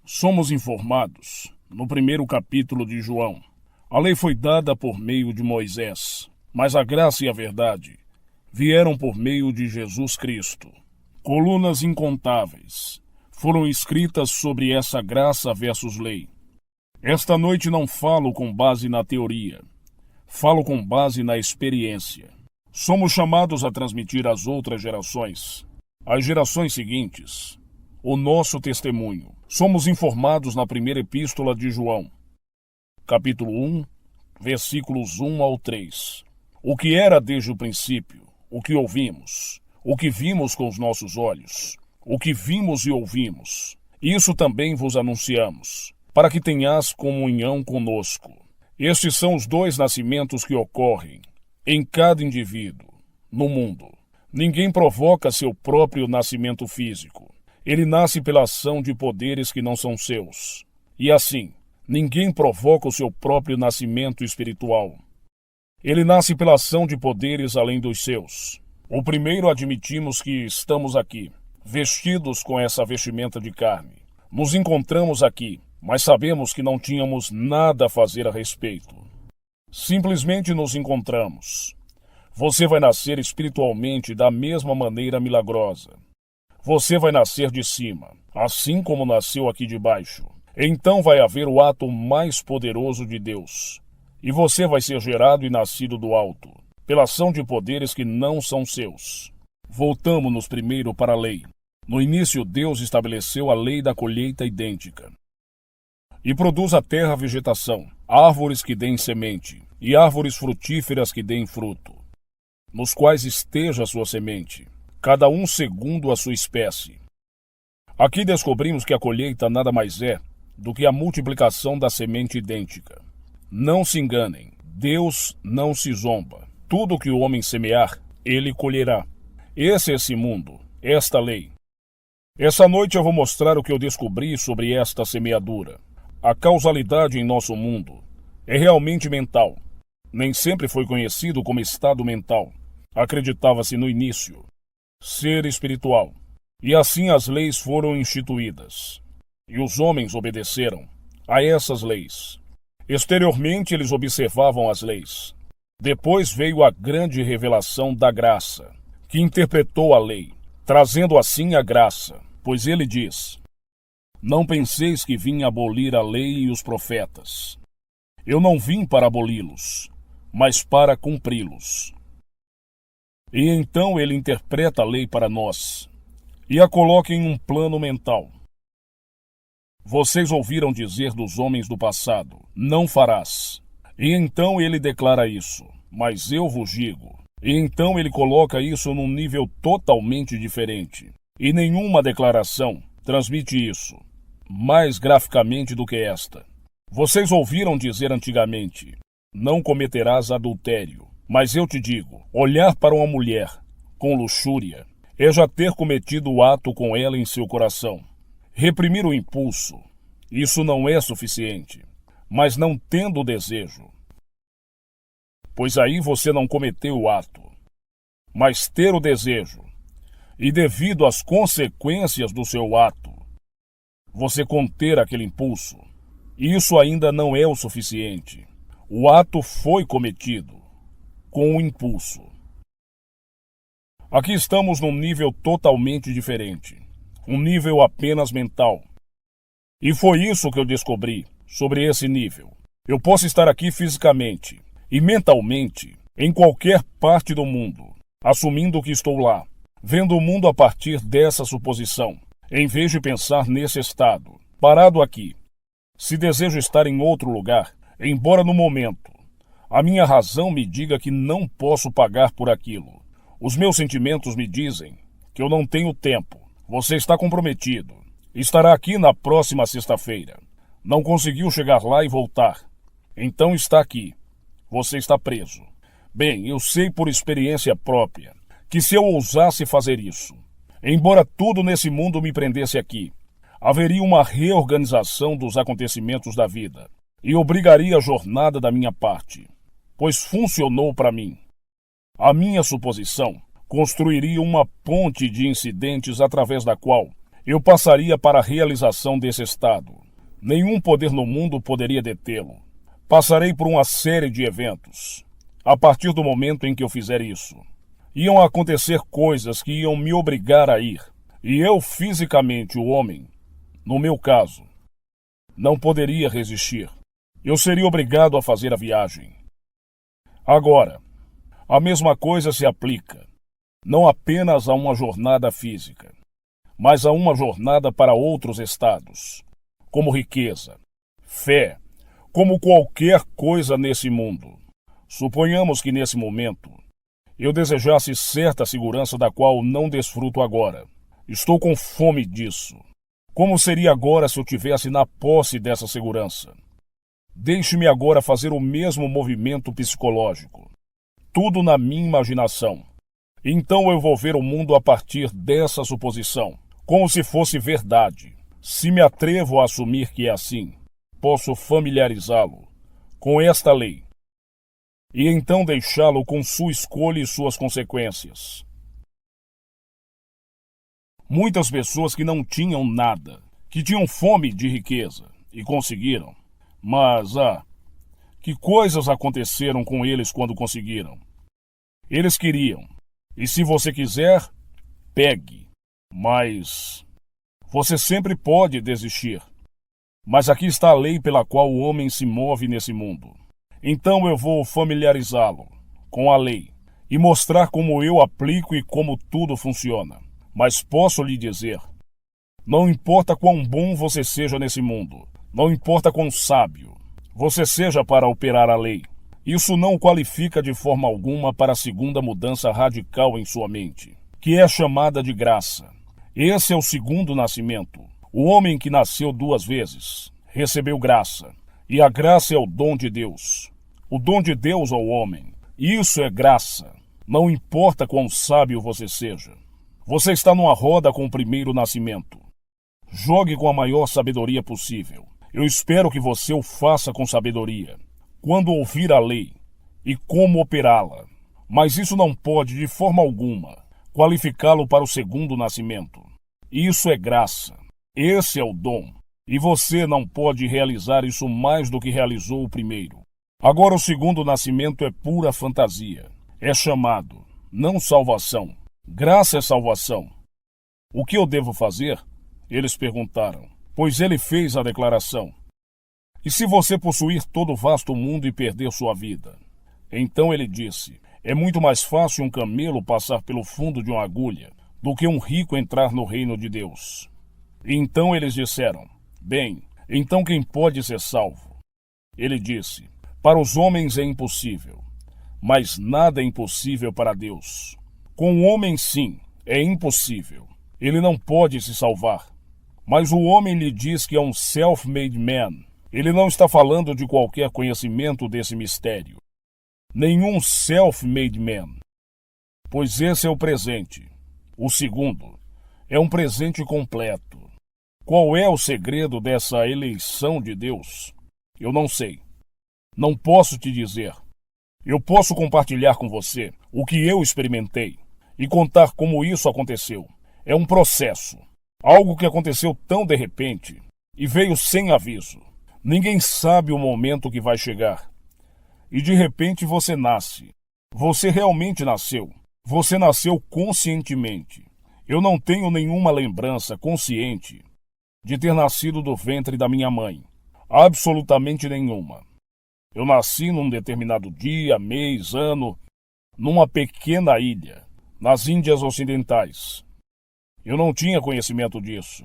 Somos informados, no primeiro capítulo de João, a lei foi dada por meio de Moisés, mas a graça e a verdade vieram por meio de Jesus Cristo. Colunas incontáveis foram escritas sobre essa graça versus lei. Esta noite não falo com base na teoria, falo com base na experiência. Somos chamados a transmitir às outras gerações, às gerações seguintes, o nosso testemunho. Somos informados na primeira epístola de João, capítulo 1, versículos 1 ao 3. O que era desde o princípio, o que ouvimos, o que vimos com os nossos olhos, o que vimos e ouvimos, isso também vos anunciamos, para que tenhas comunhão conosco. Estes são os dois nascimentos que ocorrem em cada indivíduo, no mundo. Ninguém provoca seu próprio nascimento físico. Ele nasce pela ação de poderes que não são seus. E assim, ninguém provoca o seu próprio nascimento espiritual. Ele nasce pela ação de poderes além dos seus. O primeiro admitimos que estamos aqui, vestidos com essa vestimenta de carne. Nos encontramos aqui, mas sabemos que não tínhamos nada a fazer a respeito. Simplesmente nos encontramos. Você vai nascer espiritualmente da mesma maneira milagrosa. Você vai nascer de cima, assim como nasceu aqui de baixo. Então vai haver o ato mais poderoso de Deus. E você vai ser gerado e nascido do alto, pela ação de poderes que não são seus. Voltamos-nos primeiro para a lei. No início, Deus estabeleceu a lei da colheita idêntica. E produz a terra vegetação, árvores que deem semente, e árvores frutíferas que deem fruto, nos quais esteja a sua semente, cada um segundo a sua espécie. Aqui descobrimos que a colheita nada mais é do que a multiplicação da semente idêntica. Não se enganem, Deus não se zomba. Tudo que o homem semear, ele colherá. Esse é esse mundo, esta lei. Essa noite eu vou mostrar o que eu descobri sobre esta semeadura. A causalidade em nosso mundo é realmente mental. Nem sempre foi conhecido como estado mental. Acreditava-se no início ser espiritual. E assim as leis foram instituídas. E os homens obedeceram a essas leis. Exteriormente eles observavam as leis. Depois veio a grande revelação da graça, que interpretou a lei, trazendo assim a graça, pois ele diz: não penseis que vim abolir a lei e os profetas. Eu não vim para aboli-los, mas para cumpri-los. E então ele interpreta a lei para nós, e a coloca em um plano mental. Vocês ouviram dizer dos homens do passado: não farás. E então ele declara isso: mas eu vos digo. E então ele coloca isso num nível totalmente diferente. E nenhuma declaração transmite isso mais graficamente do que esta. Vocês ouviram dizer antigamente: não cometerás adultério. Mas eu te digo, olhar para uma mulher com luxúria é já ter cometido o ato com ela em seu coração. Reprimir o impulso, isso não é suficiente, mas não tendo o desejo, pois aí você não cometeu o ato, mas ter o desejo, e devido às consequências do seu ato, você conter aquele impulso, isso ainda não é o suficiente. O ato foi cometido com o impulso. Aqui estamos num nível totalmente diferente, um nível apenas mental. E foi isso que eu descobri sobre esse nível. Eu posso estar aqui fisicamente e mentalmente em qualquer parte do mundo, assumindo que estou lá, vendo o mundo a partir dessa suposição, em vez de pensar nesse estado, parado aqui. Se desejo estar em outro lugar, embora no momento a minha razão me diga que não posso pagar por aquilo, os meus sentimentos me dizem que eu não tenho tempo. Você está comprometido. Estará aqui na próxima sexta-feira. Não conseguiu chegar lá e voltar. Então está aqui. Você está preso. Bem, eu sei por experiência própria que se eu ousasse fazer isso, embora tudo nesse mundo me prendesse aqui, haveria uma reorganização dos acontecimentos da vida e obrigaria a jornada da minha parte, pois funcionou para mim. A minha suposição construiria uma ponte de incidentes através da qual Eu passaria para a realização desse estado. Nenhum poder no mundo poderia detê-lo. Passarei por uma série de eventos. A partir do momento em que eu fizer isso, iam acontecer coisas que iam me obrigar a ir. E eu, fisicamente, o homem, no meu caso, não poderia resistir. Eu seria obrigado a fazer a viagem. Agora, a mesma coisa se aplica, não apenas a uma jornada física, mas a uma jornada para outros estados, como riqueza, fé, como qualquer coisa nesse mundo. Suponhamos que nesse momento eu desejasse certa segurança da qual não desfruto agora. Estou com fome disso. Como seria agora se eu tivesse na posse dessa segurança? Deixe-me agora fazer o mesmo movimento psicológico. Tudo na minha imaginação. Então eu vou ver o mundo a partir dessa suposição, como se fosse verdade. Se me atrevo a assumir que é assim, posso familiarizá-lo com esta lei e então deixá-lo com sua escolha e suas consequências. Muitas pessoas que não tinham nada, que tinham fome de riqueza e conseguiram, mas, que coisas aconteceram com eles quando conseguiram? Eles queriam, e se você quiser, pegue, mas você sempre pode desistir. Mas aqui está a lei pela qual o homem se move nesse mundo. Então eu vou familiarizá-lo com a lei e mostrar como eu aplico e como tudo funciona. Mas posso lhe dizer, não importa quão bom você seja nesse mundo, não importa quão sábio você seja para operar a lei, isso não o qualifica de forma alguma para a segunda mudança radical em sua mente, que é chamada de graça. Esse é o segundo nascimento. O homem que nasceu 2 vezes recebeu graça, e a graça é o dom de Deus. O dom de Deus ao homem. Isso é graça. Não importa quão sábio você seja. Você está numa roda com o primeiro nascimento. Jogue com a maior sabedoria possível. Eu espero que você o faça com sabedoria, quando ouvir a lei e como operá-la. Mas isso não pode, de forma alguma, qualificá-lo para o segundo nascimento. Isso é graça. Esse é o dom. E você não pode realizar isso mais do que realizou o primeiro. Agora o segundo nascimento é pura fantasia. É chamado, não salvação. Graça é salvação. O que eu devo fazer? Eles perguntaram, pois ele fez a declaração. E se você possuir todo o vasto mundo e perder sua vida? Então ele disse, é muito mais fácil um camelo passar pelo fundo de uma agulha do que um rico entrar no reino de Deus. E então eles disseram, bem, então quem pode ser salvo? Ele disse, para os homens é impossível, mas nada é impossível para Deus. Com o homem, sim, é impossível. Ele não pode se salvar. Mas o homem lhe diz que é um self-made man. Ele não está falando de qualquer conhecimento desse mistério. Nenhum self-made man. Pois esse é o presente. O segundo é um presente completo. Qual é o segredo dessa eleição de Deus? Eu não sei. Não posso te dizer. Eu posso compartilhar com você o que eu experimentei e contar como isso aconteceu. É um processo. Algo que aconteceu tão de repente e veio sem aviso. Ninguém sabe o momento que vai chegar. E de repente você nasce. Você realmente nasceu. Você nasceu conscientemente. Eu não tenho nenhuma lembrança consciente de ter nascido do ventre da minha mãe. Absolutamente nenhuma. Eu nasci num determinado dia, mês, ano, numa pequena ilha, nas Índias Ocidentais. Eu não tinha conhecimento disso.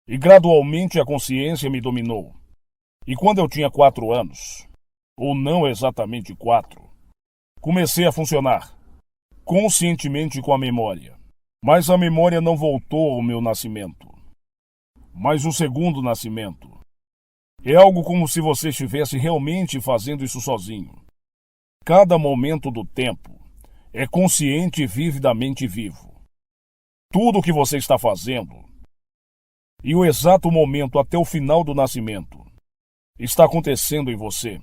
E gradualmente a consciência me dominou. E quando eu tinha 4 anos, ou não exatamente 4, comecei a funcionar, conscientemente com a memória. Mas a memória não voltou ao meu nascimento. Mas o segundo nascimento é algo como se você estivesse realmente fazendo isso sozinho. Cada momento do tempo é consciente e vividamente vivo. Tudo o que você está fazendo e o exato momento até o final do nascimento está acontecendo em você.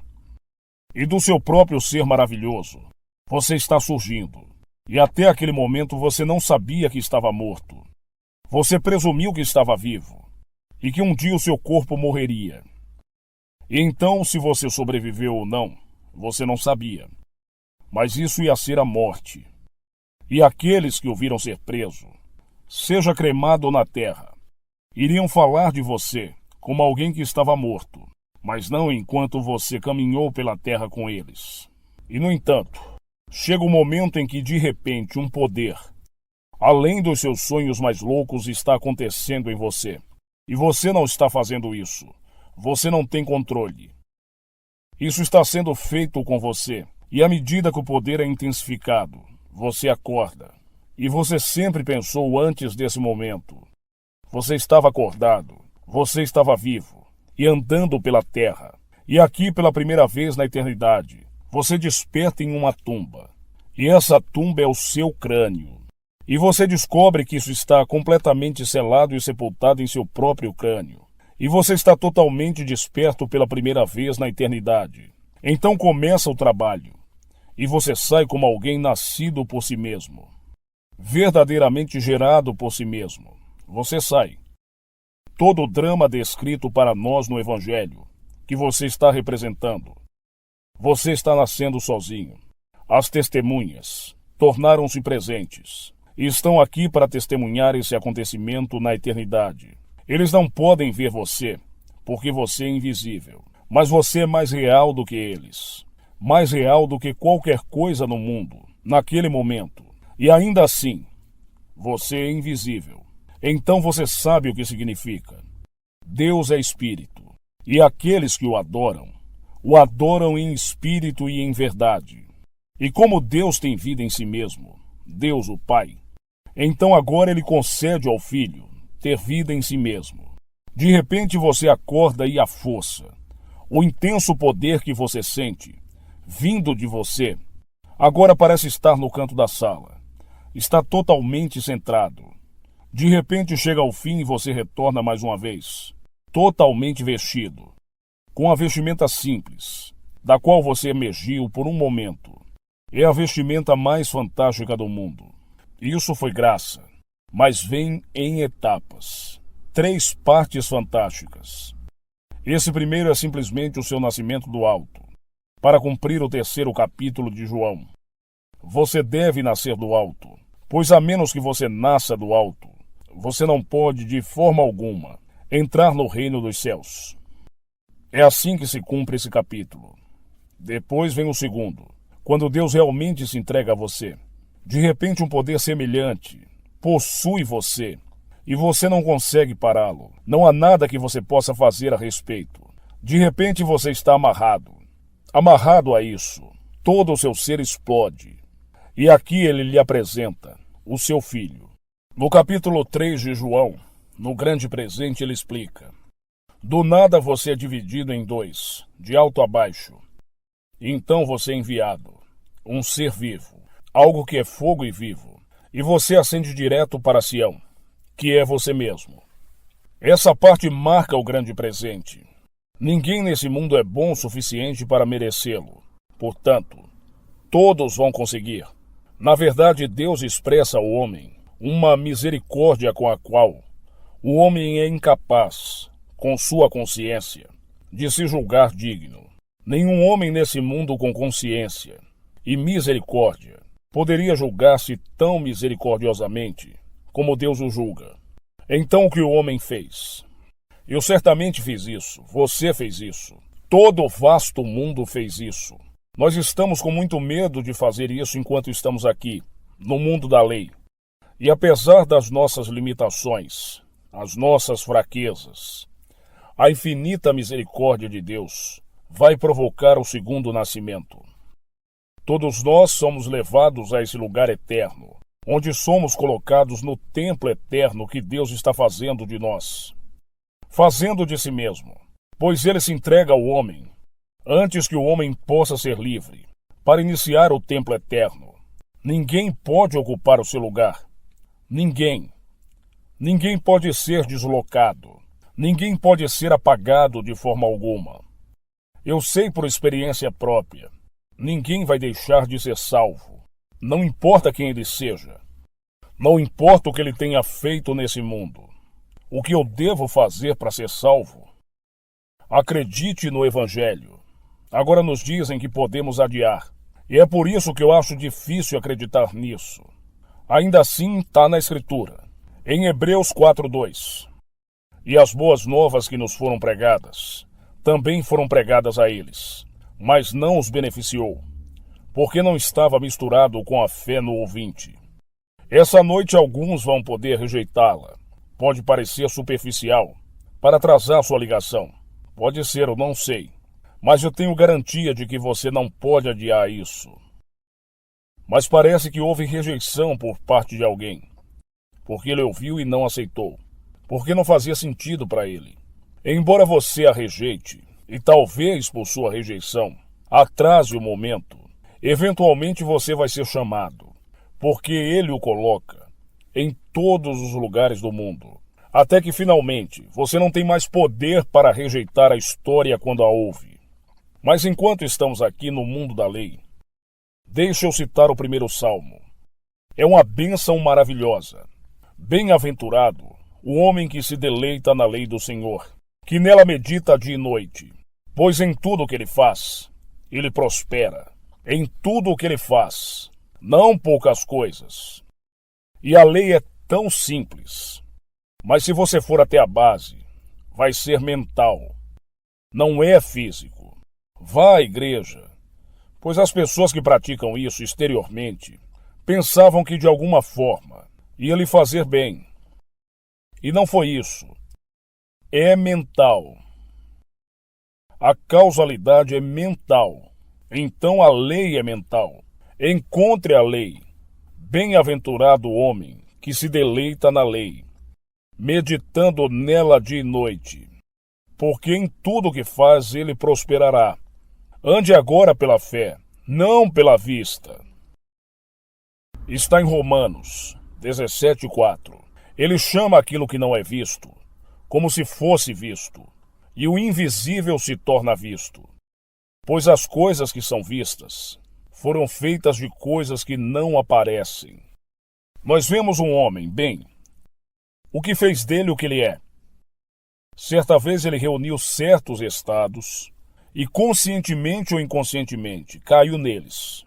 E do seu próprio ser maravilhoso, você está surgindo. E até aquele momento você não sabia que estava morto. Você presumiu que estava vivo e que um dia o seu corpo morreria. E então, se você sobreviveu ou não, você não sabia. Mas isso ia ser a morte. E aqueles que o viram ser preso, seja cremado ou na terra, iriam falar de você como alguém que estava morto, mas não enquanto você caminhou pela terra com eles. E, no entanto, chega o momento em que, de repente, um poder, além dos seus sonhos mais loucos, está acontecendo em você. E você não está fazendo isso. Você não tem controle. Isso está sendo feito com você. E à medida que o poder é intensificado, você acorda. E você sempre pensou antes desse momento. Você estava acordado. Você estava vivo. E andando pela terra. E aqui, pela primeira vez na eternidade, você desperta em uma tumba. E essa tumba é o seu crânio. E você descobre que isso está completamente selado e sepultado em seu próprio crânio. E você está totalmente desperto pela primeira vez na eternidade. Então começa o trabalho. E você sai como alguém nascido por si mesmo. Verdadeiramente gerado por si mesmo. Você sai. Todo o drama descrito para nós no Evangelho, que você está representando. Você está nascendo sozinho. As testemunhas tornaram-se presentes. E estão aqui para testemunhar esse acontecimento na eternidade. Eles não podem ver você, porque você é invisível. Mas você é mais real do que eles. Mais real do que qualquer coisa no mundo, naquele momento. E ainda assim, você é invisível. Então você sabe o que significa. Deus é espírito. E aqueles que o adoram em espírito e em verdade. E como Deus tem vida em si mesmo, Deus o Pai, então agora ele concede ao Filho ter vida em si mesmo. De repente você acorda e a força, o intenso poder que você sente, vindo de você, agora parece estar no canto da sala. Está totalmente centrado. De repente chega ao fim e você retorna mais uma vez, totalmente vestido, com a vestimenta simples, da qual você emergiu por um momento. É a vestimenta mais fantástica do mundo. Isso foi graça, mas vem em etapas. 3 partes fantásticas. Esse primeiro é simplesmente o seu nascimento do alto, para cumprir o 3º capítulo de João. Você deve nascer do alto, pois a menos que você nasça do alto, você não pode, de forma alguma, entrar no reino dos céus. É assim que se cumpre esse capítulo. Depois vem o 2º, quando Deus realmente se entrega a você. De repente um poder semelhante possui você e você não consegue pará-lo. Não há nada que você possa fazer a respeito. De repente você está amarrado. Amarrado a isso. Todo o seu ser explode. E aqui ele lhe apresenta o seu filho. No capítulo 3 de João, no grande presente, ele explica: do nada você é dividido em 2, de alto a baixo. Então você é enviado, um ser vivo, algo que é fogo e vivo, e você ascende direto para Sião, que é você mesmo. Essa parte marca o grande presente. Ninguém nesse mundo é bom o suficiente para merecê-lo. Portanto, todos vão conseguir. Na verdade, Deus expressa ao homem uma misericórdia com a qual o homem é incapaz, com sua consciência, de se julgar digno. Nenhum homem nesse mundo com consciência e misericórdia poderia julgar-se tão misericordiosamente como Deus o julga. Então o que o homem fez? Eu certamente fiz isso, você fez isso, todo o vasto mundo fez isso. Nós estamos com muito medo de fazer isso enquanto estamos aqui, no mundo da lei. E apesar das nossas limitações, as nossas fraquezas, a infinita misericórdia de Deus vai provocar o 2º nascimento. Todos nós somos levados a esse lugar eterno, onde somos colocados no templo eterno que Deus está fazendo de nós. Fazendo de si mesmo, pois ele se entrega ao homem, antes que o homem possa ser livre, para iniciar o templo eterno. Ninguém pode ocupar o seu lugar. Ninguém. Ninguém pode ser deslocado. Ninguém pode ser apagado de forma alguma. Eu sei por experiência própria. Ninguém vai deixar de ser salvo. Não importa quem ele seja. Não importa o que ele tenha feito nesse mundo. O que eu devo fazer para ser salvo? Acredite no Evangelho. Agora nos dizem que podemos adiar. E é por isso que eu acho difícil acreditar nisso. Ainda assim, está na Escritura. Em Hebreus 4:2. E as boas novas que nos foram pregadas, também foram pregadas a eles, mas não os beneficiou, porque não estava misturado com a fé no ouvinte. Essa noite alguns vão poder rejeitá-la. Pode parecer superficial, para atrasar sua ligação. Pode ser, eu não sei. Mas eu tenho garantia de que você não pode adiar isso. Mas parece que houve rejeição por parte de alguém, porque ele ouviu e não aceitou, porque não fazia sentido para ele. Embora você a rejeite, e talvez por sua rejeição atrase o momento, eventualmente você vai ser chamado, porque ele o coloca em todos os lugares do mundo, até que finalmente você não tem mais poder para rejeitar a história quando a ouve. Mas enquanto estamos aqui no mundo da lei, deixa eu citar o primeiro salmo. É uma bênção maravilhosa. Bem-aventurado o homem que se deleita na lei do Senhor, que nela medita dia e noite, pois em tudo o que ele faz, ele prospera. Em tudo o que ele faz, não poucas coisas. E a lei é tão simples, mas se você for até a base, vai ser mental, não é físico. Vá à igreja, pois as pessoas que praticam isso exteriormente pensavam que de alguma forma ia lhe fazer bem. E não foi isso. É mental. A causalidade é mental. Então a lei é mental. Encontre a lei. Bem-aventurado o homem que se deleita na lei, meditando nela dia e noite, porque em tudo que faz ele prosperará. Ande agora pela fé, não pela vista. Está em Romanos 17:4. Ele chama aquilo que não é visto como se fosse visto, e o invisível se torna visto. Pois as coisas que são vistas foram feitas de coisas que não aparecem. Nós vemos um homem, bem, o que fez dele o que ele é. Certa vez ele reuniu certos estados e, conscientemente ou inconscientemente, caiu neles.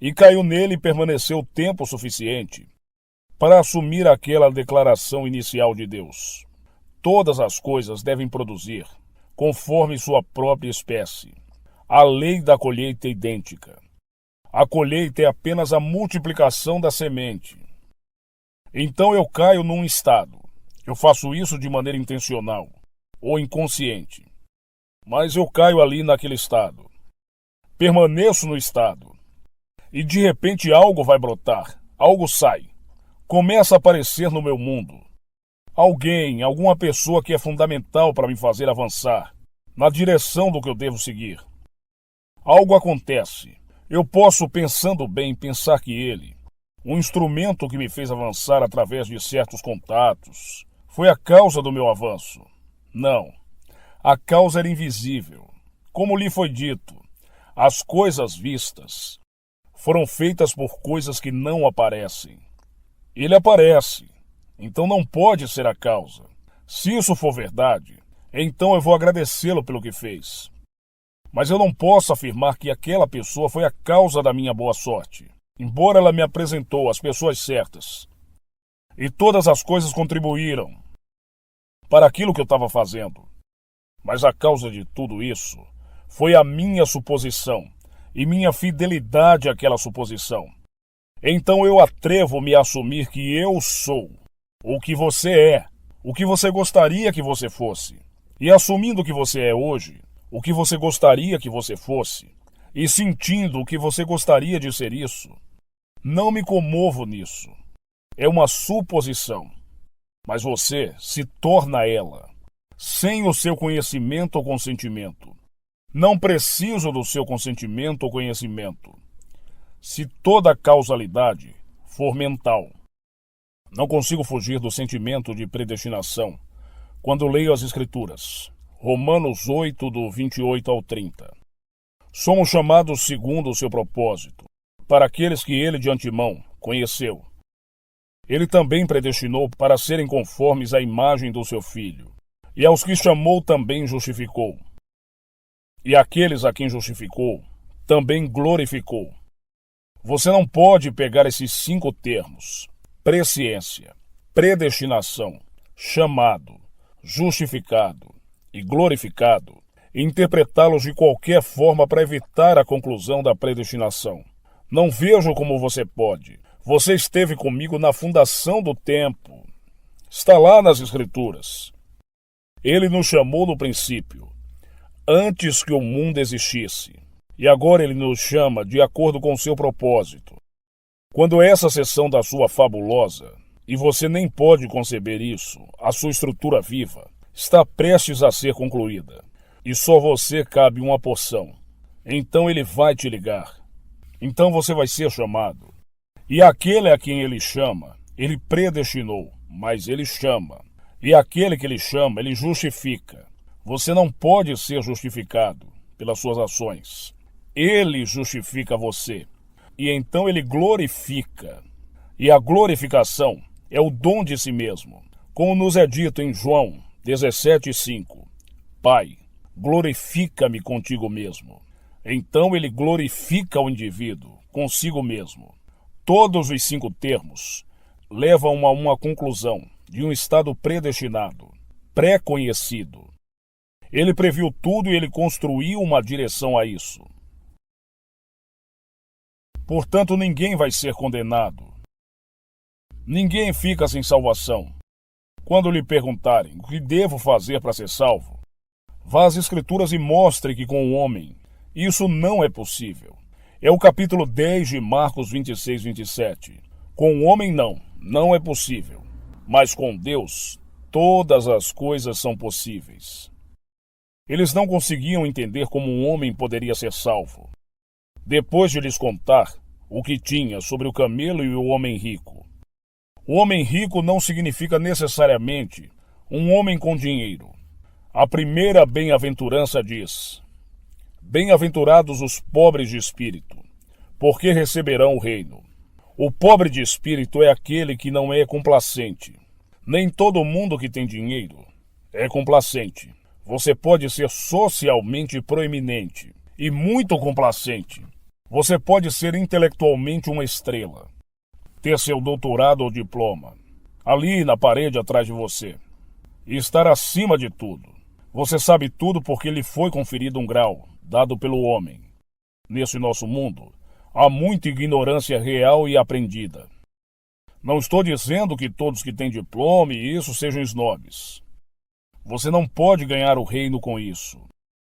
E caiu nele e permaneceu tempo suficiente para assumir aquela declaração inicial de Deus. Todas as coisas devem produzir conforme sua própria espécie. A lei da colheita é idêntica. A colheita é apenas a multiplicação da semente. Então eu caio num estado. Eu faço isso de maneira intencional ou inconsciente. Mas eu caio ali naquele estado. Permaneço no estado. E de repente algo vai brotar. Algo sai. Começa a aparecer no meu mundo. Alguém, alguma pessoa que é fundamental para me fazer avançar na direção do que eu devo seguir. Algo acontece. Eu posso, pensando bem, pensar que ele, um instrumento que me fez avançar através de certos contatos, foi a causa do meu avanço. Não. A causa era invisível. Como lhe foi dito, as coisas vistas foram feitas por coisas que não aparecem. Ele aparece, então não pode ser a causa. Se isso for verdade, então eu vou agradecê-lo pelo que fez. Mas eu não posso afirmar que aquela pessoa foi a causa da minha boa sorte, embora ela me apresentou as pessoas certas. E todas as coisas contribuíram para aquilo que eu estava fazendo. Mas a causa de tudo isso foi a minha suposição e minha fidelidade àquela suposição. Então eu atrevo-me a assumir que eu sou o que você é, o que você gostaria que você fosse. E assumindo o que você é hoje, o que você gostaria que você fosse, e sentindo o que você gostaria de ser isso, não me comovo nisso. É uma suposição. Mas você se torna ela, sem o seu conhecimento ou consentimento. Não preciso do seu consentimento ou conhecimento. Se toda a causalidade for mental, não consigo fugir do sentimento de predestinação quando leio as Escrituras. Romanos 8, do 28 ao 30. Somos chamados segundo o seu propósito, para aqueles que ele de antemão conheceu. Ele também predestinou para serem conformes à imagem do seu Filho. E aos que chamou também justificou. E aqueles a quem justificou, também glorificou. Você não pode pegar esses 5 termos: presciência, predestinação, chamado, justificado e glorificado, e interpretá-los de qualquer forma para evitar a conclusão da predestinação. Não vejo como você pode. Você esteve comigo na fundação do tempo. Está lá nas Escrituras. Ele nos chamou no princípio, antes que o mundo existisse. E agora ele nos chama de acordo com o seu propósito. Quando essa seção da sua fabulosa, e você nem pode conceber isso, a sua estrutura viva, está prestes a ser concluída, e só você cabe uma porção, então ele vai te ligar. Então você vai ser chamado. E aquele a quem ele chama, ele predestinou, mas ele chama. E aquele que ele chama, ele justifica. Você não pode ser justificado pelas suas ações. Ele justifica você. E então ele glorifica. E a glorificação é o dom de si mesmo. Como nos é dito em João 17:5. Pai, glorifica-me contigo mesmo. Então ele glorifica o indivíduo consigo mesmo. Todos os 5 termos levam a uma conclusão de um estado predestinado, pré-conhecido. Ele previu tudo e ele construiu uma direção a isso. Portanto, ninguém vai ser condenado. Ninguém fica sem salvação. Quando lhe perguntarem o que devo fazer para ser salvo, vá às Escrituras e mostre que com o homem isso não é possível. É o capítulo 10 de Marcos 26:27. Com o homem não é possível. Mas com Deus, todas as coisas são possíveis. Eles não conseguiam entender como um homem poderia ser salvo. Depois de lhes contar o que tinha sobre o camelo e o homem rico. O homem rico não significa necessariamente um homem com dinheiro. A primeira bem-aventurança diz: bem-aventurados os pobres de espírito, porque receberão o reino. O pobre de espírito é aquele que não é complacente. Nem todo mundo que tem dinheiro é complacente. Você pode ser socialmente proeminente e muito complacente. Você pode ser intelectualmente uma estrela, ter seu doutorado ou diploma ali na parede atrás de você e estar acima de tudo. Você sabe tudo porque lhe foi conferido um grau dado pelo homem. Nesse nosso mundo, há muita ignorância real e aprendida. Não estou dizendo que todos que têm diploma e isso sejam snobs. Você não pode ganhar o reino com isso.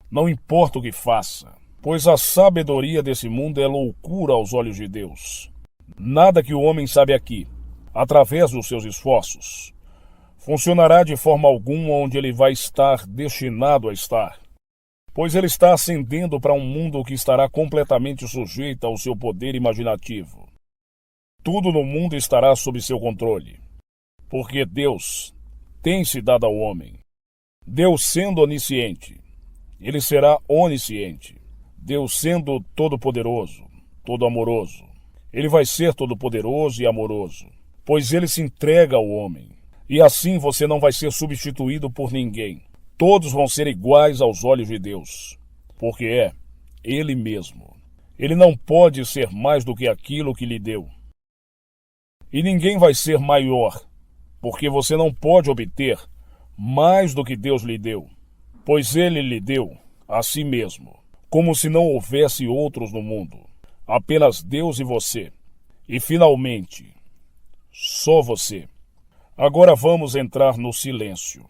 Não importa o que faça, pois a sabedoria desse mundo é loucura aos olhos de Deus. Nada que o homem sabe aqui, através dos seus esforços, funcionará de forma alguma onde ele vai estar destinado a estar, pois ele está ascendendo para um mundo que estará completamente sujeito ao seu poder imaginativo. Tudo no mundo estará sob seu controle, porque Deus tem se dado ao homem. Deus sendo onisciente, ele será onisciente. Deus sendo todo-poderoso, todo-amoroso, ele vai ser todo-poderoso e amoroso, pois ele se entrega ao homem. E assim você não vai ser substituído por ninguém. Todos vão ser iguais aos olhos de Deus, porque é Ele mesmo. Ele não pode ser mais do que aquilo que lhe deu. E ninguém vai ser maior, porque você não pode obter mais do que Deus lhe deu, pois Ele lhe deu a si mesmo, como se não houvesse outros no mundo, apenas Deus e você. E finalmente, só você. Agora vamos entrar no silêncio.